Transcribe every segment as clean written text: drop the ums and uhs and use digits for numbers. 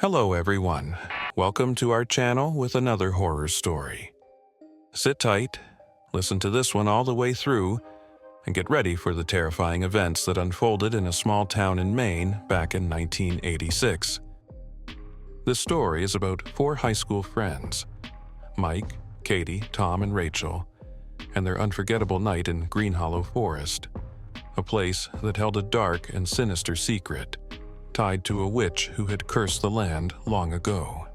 Hello everyone, welcome to our channel with another horror story. Sit tight, listen to this one all the way through, and get ready for the terrifying events that unfolded in a small town in Maine back in 1986. This story is about four high school friends, Mike, Katie, Tom, and Rachel, and their unforgettable night in Green Hollow Forest, a place that held a dark and sinister secret, tied to a witch who had cursed the land long ago.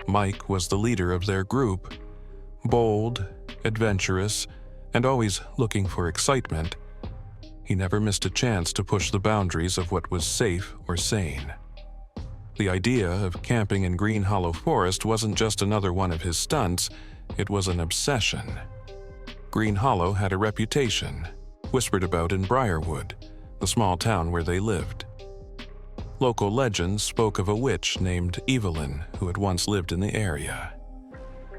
Mike was the leader of their group, bold, adventurous, and always looking for excitement. He never missed a chance to push the boundaries of what was safe or sane. The idea of camping in Green Hollow Forest wasn't just another one of his stunts, it was an obsession. Green Hollow had a reputation, whispered about in Briarwood, the small town where they lived. Local legends spoke of a witch named Evelyn who had once lived in the area.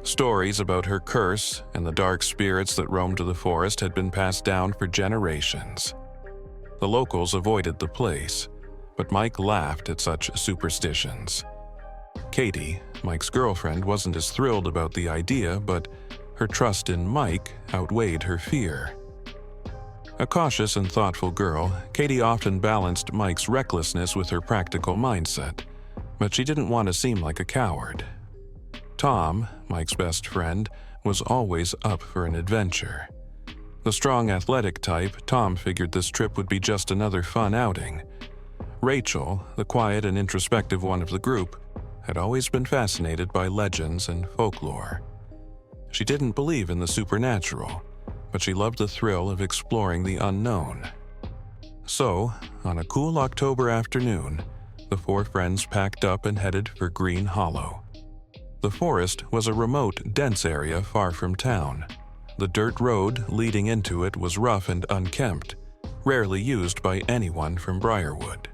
Stories about her curse and the dark spirits that roamed the forest had been passed down for generations. The locals avoided the place, but Mike laughed at such superstitions. Katie, Mike's girlfriend, wasn't as thrilled about the idea, but her trust in Mike outweighed her fear. A cautious and thoughtful girl, Katie often balanced Mike's recklessness with her practical mindset, but she didn't want to seem like a coward. Tom, Mike's best friend, was always up for an adventure. The strong athletic type, Tom figured this trip would be just another fun outing. Rachel, the quiet and introspective one of the group, had always been fascinated by legends and folklore. She didn't believe in the supernatural, but she loved the thrill of exploring the unknown. So, on a cool October afternoon, the four friends packed up and headed for Green Hollow. The forest was a remote, dense area far from town. The dirt road leading into it was rough and unkempt, rarely used by anyone from Briarwood.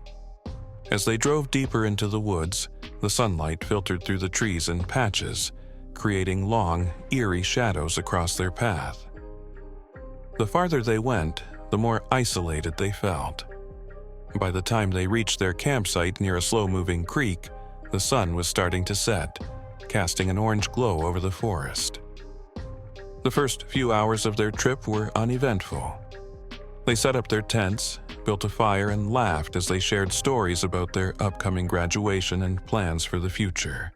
As they drove deeper into the woods, the sunlight filtered through the trees in patches, creating long, eerie shadows across their path. The farther they went, the more isolated they felt. By the time they reached their campsite near a slow-moving creek, the sun was starting to set, casting an orange glow over the forest. The first few hours of their trip were uneventful. They set up their tents, built a fire, and laughed as they shared stories about their upcoming graduation and plans for the future.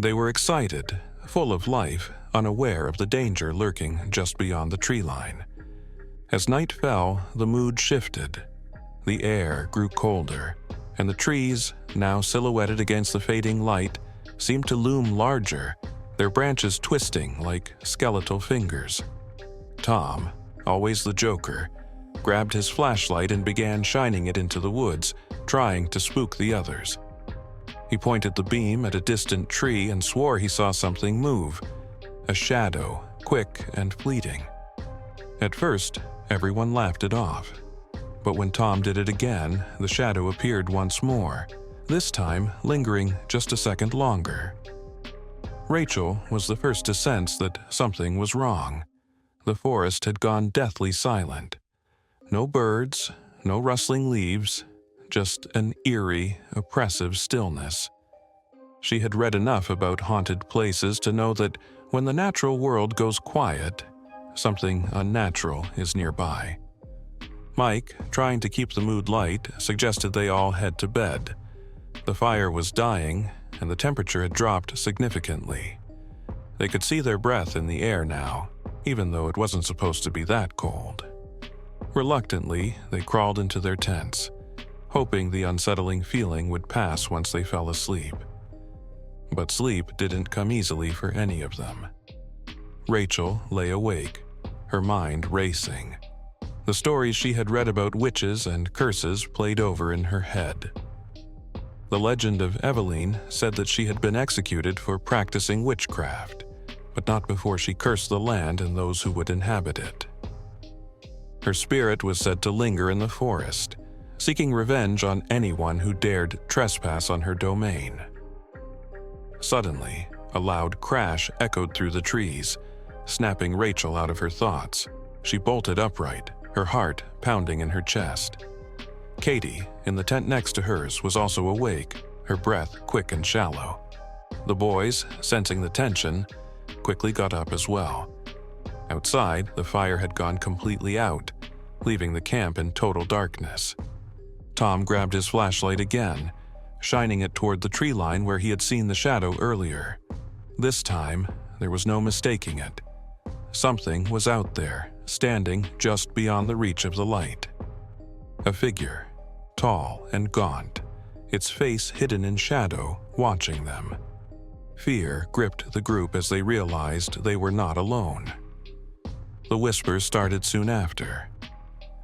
They were excited, full of life, unaware of the danger lurking just beyond the tree line. As night fell, the mood shifted. The air grew colder, and the trees, now silhouetted against the fading light, seemed to loom larger, their branches twisting like skeletal fingers. Tom, always the joker, grabbed his flashlight and began shining it into the woods, trying to spook the others. He pointed the beam at a distant tree and swore he saw something move, a shadow, quick and fleeting. At first, everyone laughed it off. But when Tom did it again, the shadow appeared once more, this time lingering just a second longer. Rachel was the first to sense that something was wrong. The forest had gone deathly silent. No birds, no rustling leaves, just an eerie, oppressive stillness. She had read enough about haunted places to know that when the natural world goes quiet, something unnatural is nearby. Mike, trying to keep the mood light, suggested they all head to bed. The fire was dying, and the temperature had dropped significantly. They could see their breath in the air now, even though it wasn't supposed to be that cold. Reluctantly, they crawled into their tents, hoping the unsettling feeling would pass once they fell asleep. But sleep didn't come easily for any of them. Rachel lay awake, her mind racing. The stories she had read about witches and curses played over in her head. The legend of Evelyn said that she had been executed for practicing witchcraft, but not before she cursed the land and those who would inhabit it. Her spirit was said to linger in the forest, seeking revenge on anyone who dared trespass on her domain. Suddenly, a loud crash echoed through the trees, snapping Rachel out of her thoughts. She bolted upright, her heart pounding in her chest. Katie, in the tent next to hers, was also awake, her breath quick and shallow. The boys, sensing the tension, quickly got up as well. Outside, the fire had gone completely out, leaving the camp in total darkness. Tom grabbed his flashlight again, shining it toward the tree line where he had seen the shadow earlier. This time, there was no mistaking it. Something was out there, standing just beyond the reach of the light. A figure, tall and gaunt, its face hidden in shadow, watching them. Fear gripped the group as they realized they were not alone. The whispers started soon after.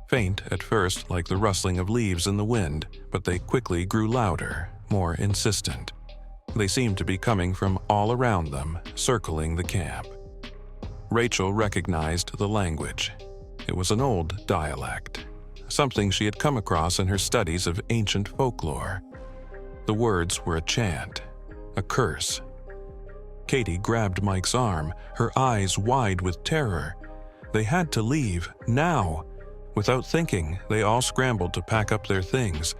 Faint at first, like the rustling of leaves in the wind, but they quickly grew louder, more insistent. They seemed to be coming from all around them, circling the camp. Rachel recognized the language. It was an old dialect, something she had come across in her studies of ancient folklore. The words were a chant, a curse. Katie grabbed Mike's arm, her eyes wide with terror. They had to leave, now. Without thinking, they all scrambled to pack up their things,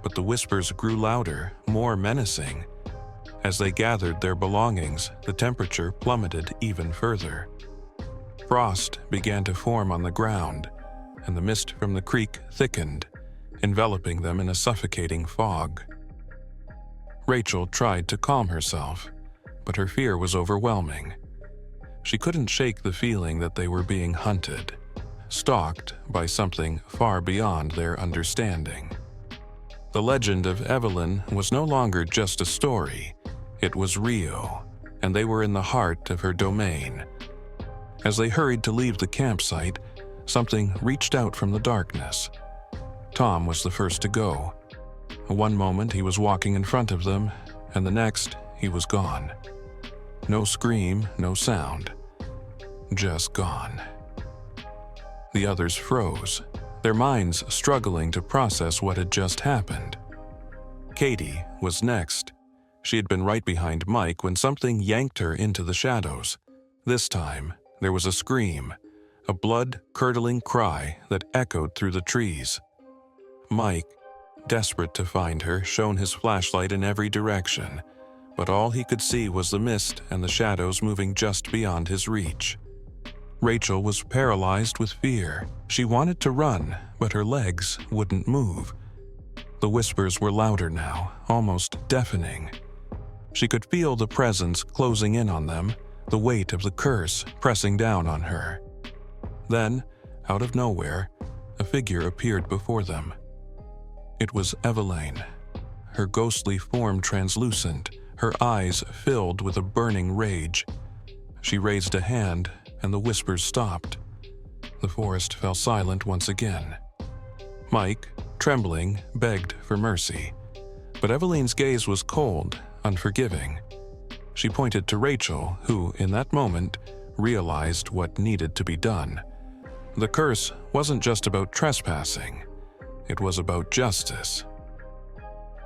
but the whispers grew louder, more menacing. As they gathered their belongings, the temperature plummeted even further. Frost began to form on the ground, and the mist from the creek thickened, enveloping them in a suffocating fog. Rachel tried to calm herself, but her fear was overwhelming. She couldn't shake the feeling that they were being hunted, stalked by something far beyond their understanding. The legend of Evelyn was no longer just a story. It was real, and they were in the heart of her domain. As they hurried to leave the campsite, something reached out from the darkness. Tom was the first to go. One moment he was walking in front of them, and the next he was gone. No scream, no sound. Just gone. The others froze, their minds struggling to process what had just happened. Katie was next. She had been right behind Mike when something yanked her into the shadows. This time, there was a scream, a blood-curdling cry that echoed through the trees. Mike, desperate to find her, shone his flashlight in every direction, but all he could see was the mist and the shadows moving just beyond his reach. Rachel was paralyzed with fear. She wanted to run, but her legs wouldn't move. The whispers were louder now, almost deafening. She could feel the presence closing in on them, the weight of the curse pressing down on her. Then, out of nowhere, a figure appeared before them. It was Evelyn, her ghostly form translucent, her eyes filled with a burning rage. She raised a hand, and the whispers stopped. The forest fell silent once again. Mike, trembling, begged for mercy, but Evelyn's gaze was cold, unforgiving. She pointed to Rachel, who, in that moment, realized what needed to be done. The curse wasn't just about trespassing. It was about justice.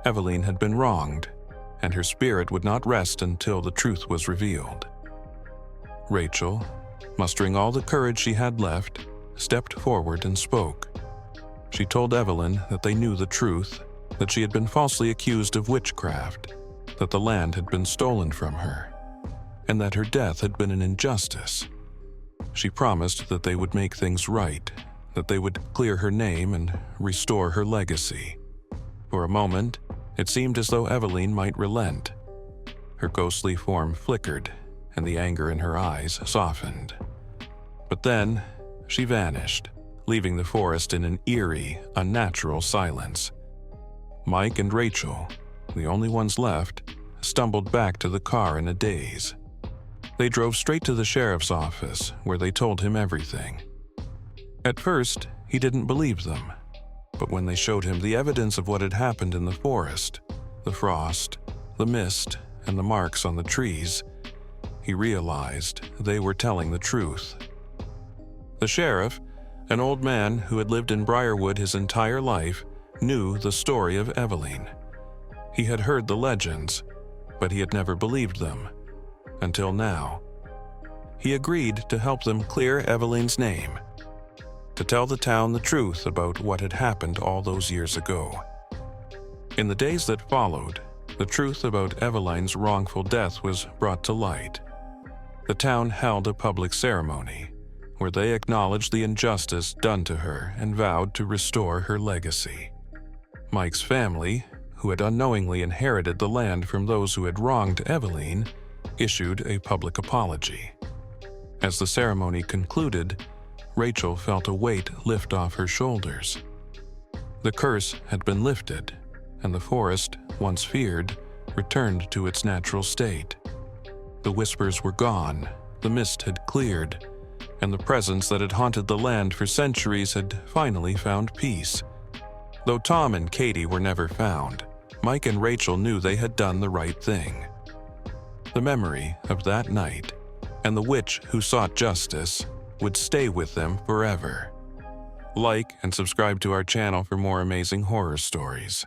Evelyn had been wronged, and her spirit would not rest until the truth was revealed. Rachel, mustering all the courage she had left, stepped forward and spoke. She told Evelyn that they knew the truth, that she had been falsely accused of witchcraft, that the land had been stolen from her, and that her death had been an injustice. She promised that they would make things right, that they would clear her name and restore her legacy. For a moment, it seemed as though Evelyn might relent. Her ghostly form flickered, and the anger in her eyes softened. But then, she vanished, leaving the forest in an eerie, unnatural silence. Mike and Rachel, the only ones left, stumbled back to the car in a daze. They drove straight to the sheriff's office, where they told him everything. At first, he didn't believe them, but when they showed him the evidence of what had happened in the forest, the frost, the mist, and the marks on the trees, he realized they were telling the truth. The sheriff, an old man who had lived in Briarwood his entire life, knew the story of Evelyn. He had heard the legends, but he had never believed them, until now. He agreed to help them clear Evelyn's name, to tell the town the truth about what had happened all those years ago. In the days that followed, the truth about Eveline's wrongful death was brought to light. The town held a public ceremony where they acknowledged the injustice done to her and vowed to restore her legacy. Mike's family, who had unknowingly inherited the land from those who had wronged Eveline, issued a public apology. As the ceremony concluded, Rachel felt a weight lift off her shoulders. The curse had been lifted, and the forest, once feared, returned to its natural state. The whispers were gone, the mist had cleared, and the presence that had haunted the land for centuries had finally found peace. Though Tom and Katie were never found, Mike and Rachel knew they had done the right thing. The memory of that night and the witch who sought justice would stay with them forever. Like and subscribe to our channel for more amazing horror stories.